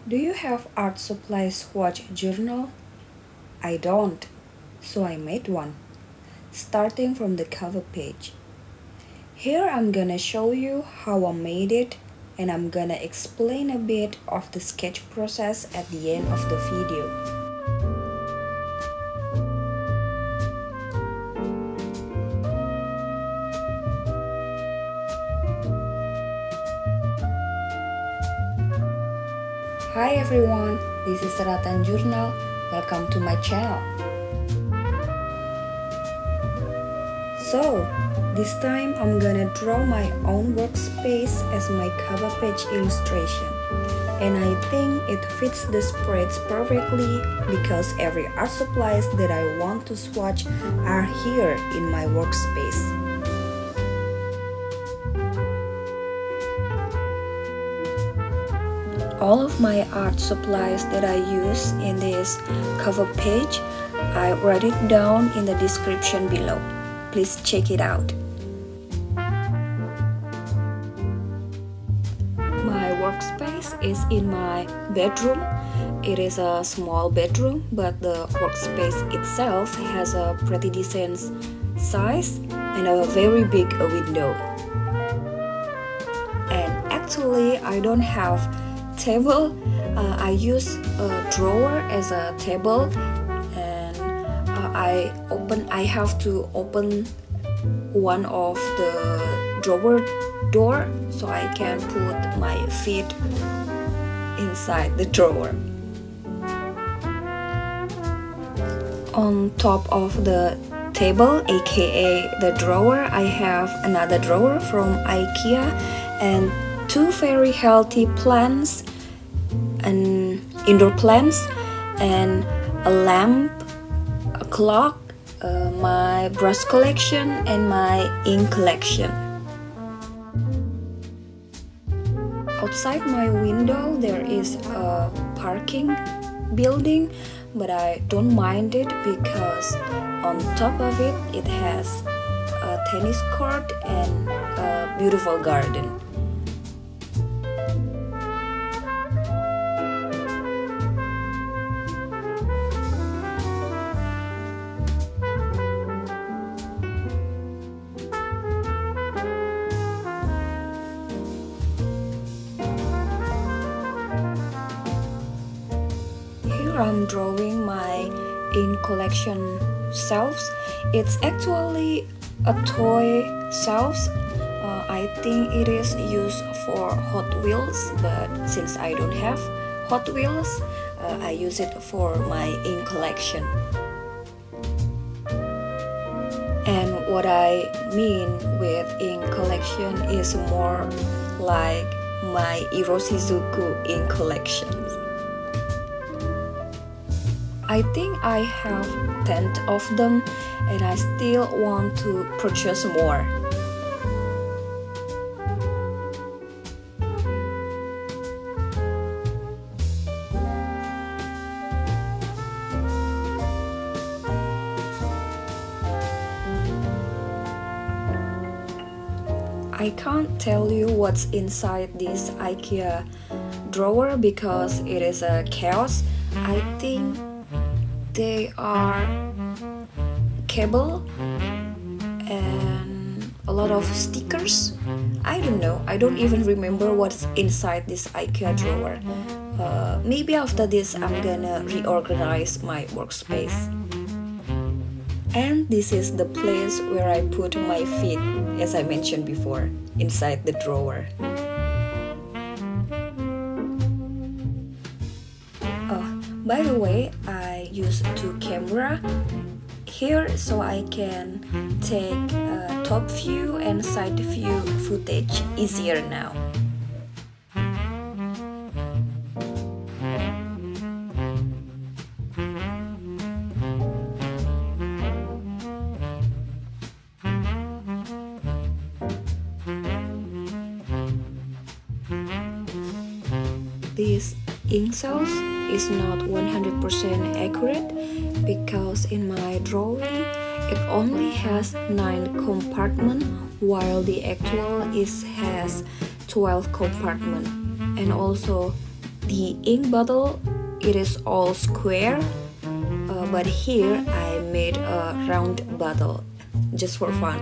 Do you have art supply Swatch journal? I don't, so I made one, starting from the cover page. Here I'm gonna show you how I made it, and I'm gonna explain a bit of the sketch process at the end of the video. Hi everyone, this is Ratan Journal. Welcome to my channel. So, this time I'm gonna draw my own workspace as my cover page illustration. And I think it fits the spreads perfectly because every art supplies that I want to swatch are here in my workspace. All of my art supplies that I use in this cover page, I write it down in the description below. Please check it out. My workspace is in my bedroom. It is a small bedroom, but the workspace itself has a pretty decent size and a very big window. And actually, I don't have table. I use a drawer as a table, and I have to open one of the drawer door so I can put my feet inside the drawer. On top of the table, aka the drawer, I have another drawer from IKEA and two very healthy plants and indoor plants and a lamp, a clock, my brush collection and my ink collection. Outside my window there is a parking building, but I don't mind it because on top of it it has a tennis court and a beautiful garden. I'm drawing my ink collection shelves. It's actually a toy shelves. I think it is used for Hot Wheels, but since I don't have Hot Wheels, I use it for my ink collection. And what I mean with ink collection is more like my Iroshizuku ink collections. I think I have 10 of them and I still want to purchase more. I can't tell you what's inside this IKEA drawer because it is a chaos. I think they are cable and a lot of stickers. I don't know. I don't even remember what's inside this IKEA drawer. Maybe after this I'm gonna reorganize my workspace. And this is the place where I put my feet, as I mentioned before, inside the drawer. By the way, I use two cameras here so I can take top view and side view footage easier now. This ink cells is not 100% accurate because in my drawing it only has 9 compartments while the actual has 12 compartments, and also The ink bottle, it is all square, but here I made a round bottle just for fun.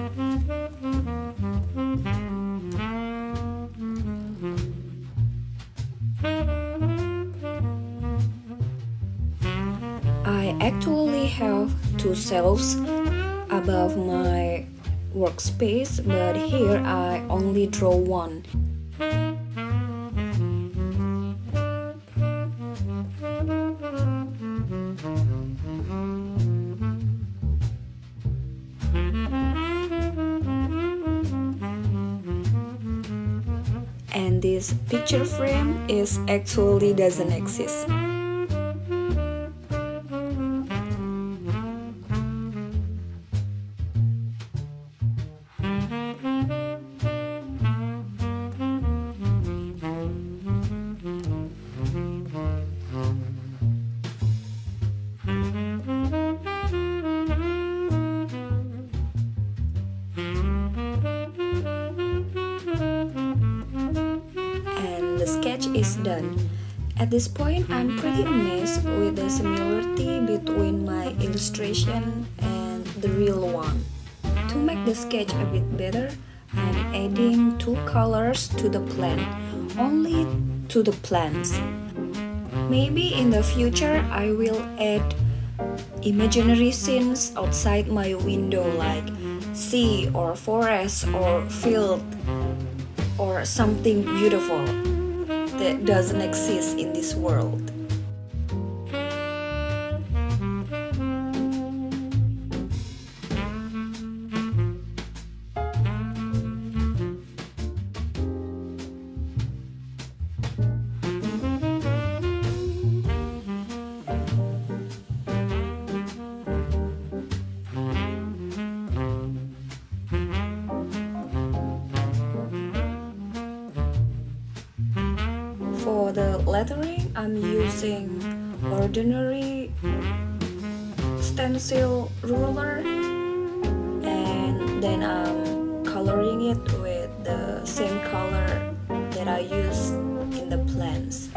I actually have two shelves above my workspace, but here I only draw one. And this picture frame is actually doesn't exist. The sketch is done. At this point, I'm pretty amazed with the similarity between my illustration and the real one. To make the sketch a bit better, I'm adding two colors to the plant, only to the plants. Maybe in the future I will add imaginary scenes outside my window like sea or forest or field or something beautiful that doesn't exist in this world. For the lettering, I'm using ordinary stencil ruler, and then I'm coloring it with the same color that I used in the plants.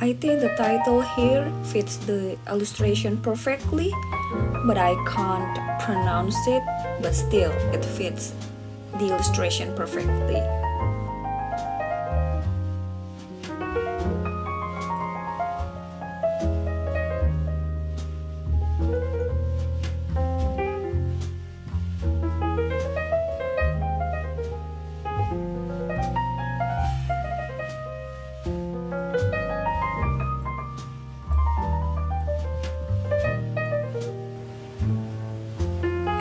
I think the title here fits the illustration perfectly, but I can't pronounce it, but still it fits the illustration perfectly.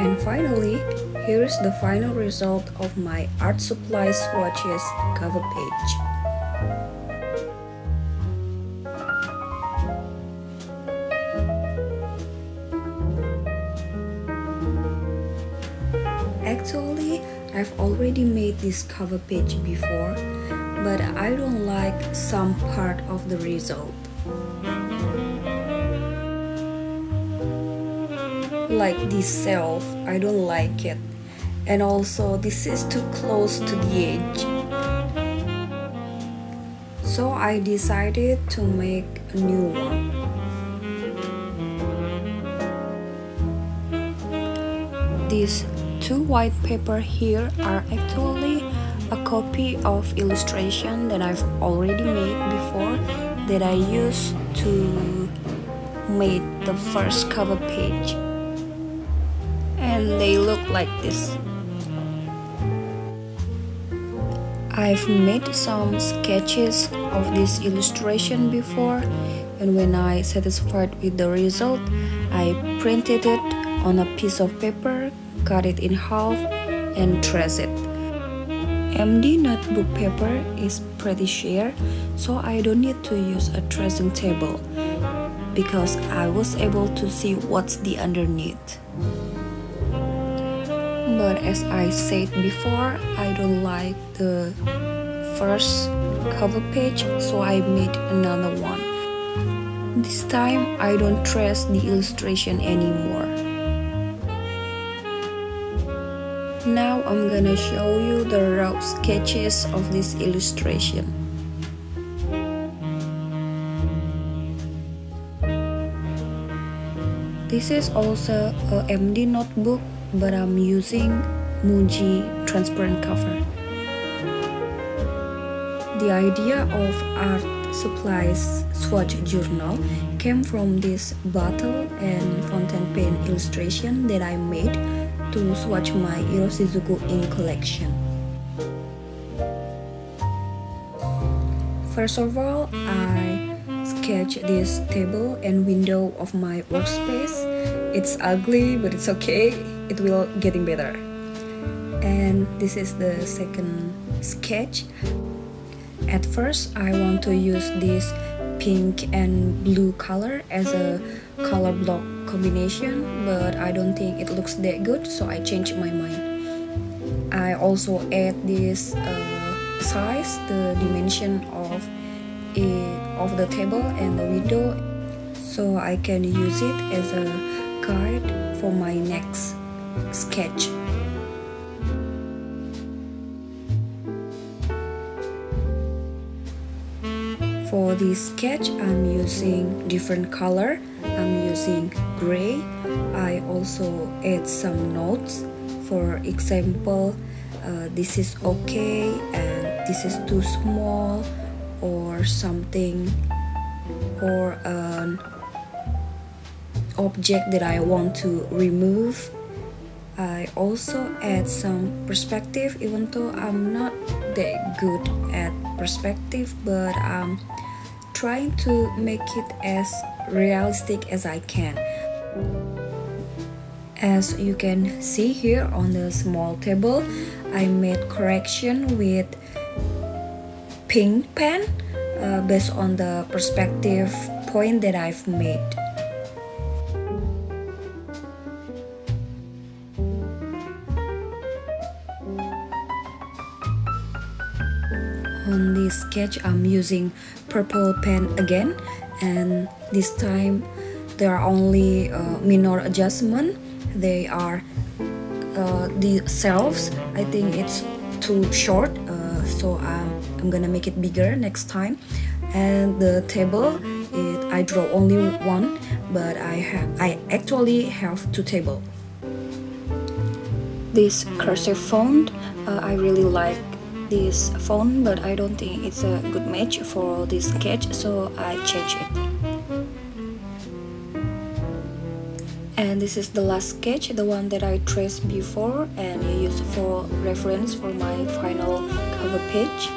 And finally, here is the final result of my art supply swatches cover page. Actually, I've already made this cover page before, but I don't like some part of the result. Like this shelf, I don't like it, and also this is too close to the edge. So I decided to make a new one. These two white paper here are actually a copy of illustration that I've already made before, that I used to make the first cover page, and they look like this. I've made some sketches of this illustration before, and when I satisfied with the result, I printed it on a piece of paper, cut it in half, and trace it. MD notebook paper is pretty sheer, so I don't need to use a tracing table because I was able to see what's the underneath. But as I said before, I don't like the first cover page, so I made another one. This time I don't trace the illustration anymore. Now I'm gonna show you the rough sketches of this illustration. This is also a MD notebook, but I'm using Muji transparent cover. The idea of art supplies Swatch journal came from this bottle and fountain pen illustration that I made to swatch my Iroshizuku ink collection. First of all, I sketched this table and window of my workspace. It's ugly, but it's okay, it will getting better. And this is the second sketch. At first, I want to use this pink and blue color as a color block combination, but I don't think it looks that good, so I changed my mind. I also add this size, the dimension of the table and the window, so I can use it as a guide for my next sketch. For this sketch, I'm using different color. I'm using gray. I also add some notes. For example, this is okay and this is too small, or something, or an object that I want to remove. I also add some perspective, even though I'm not that good at perspective, but I'm trying to make it as realistic as I can. As you can see here on the small table, I made correction with pink pen based on the perspective point that I've made. On this sketch, I'm using purple pen again, and this time there are only minor adjustment. They are the shelves, I think it's too short, so I'm gonna make it bigger next time. And the table, I draw only one, but I actually have two tables. This cursive font, I really like this font, but I don't think it's a good match for this sketch, so I changed it. And this is the last sketch, the one that I traced before and used for reference for my final cover page.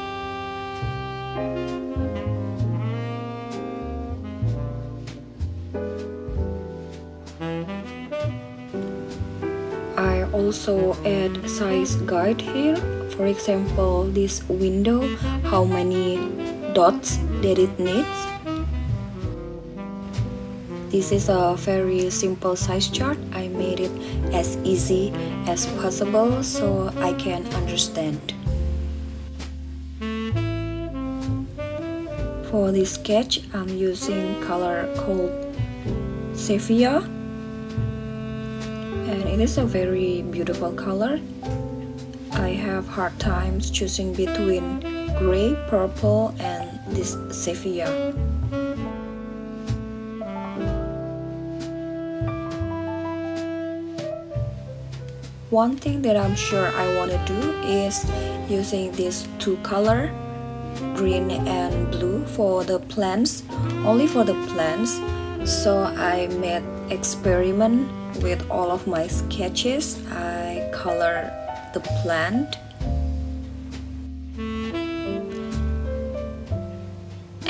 I also add size guide here. For example, this window, how many dots that it needs. This is a very simple size chart. I made it as easy as possible so I can understand. For this sketch, I'm using color called Sephia, and it is a very beautiful color. I have hard times choosing between gray, purple, and this Sephia. One thing that I'm sure I want to do is using these two colors, green and blue, for the plants, only for the plants. So I made experiment with all of my sketches. I color the plant,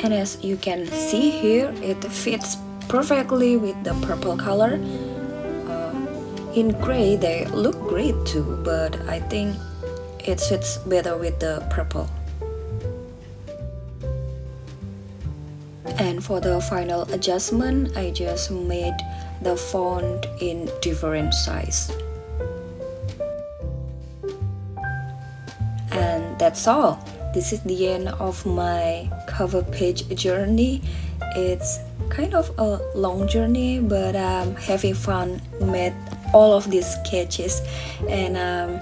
and as you can see here, it fits perfectly with the purple color. In gray they look great too, but I think it fits better with the purple. And for the final adjustment, I just made the font in different size. And that's all. This is the end of my cover page journey. It's kind of a long journey, but I'm having fun made all of these sketches, and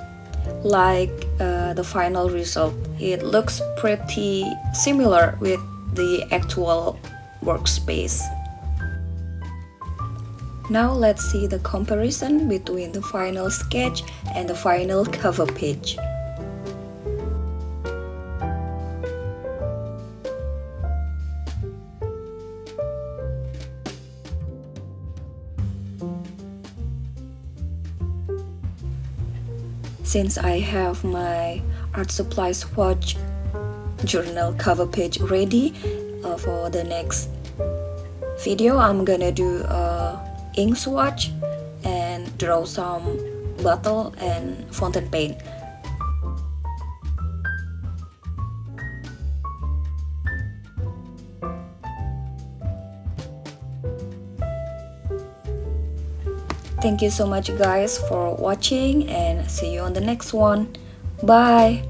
like the final result. It looks pretty similar with the actual workspace. Now let's see the comparison between the final sketch and the final cover page. Since I have my art supply swatch journal cover page ready, for the next video I'm gonna do a ink swatch and draw some bottle and fountain pen. Thank you so much guys for watching, and see you on the next one. Bye!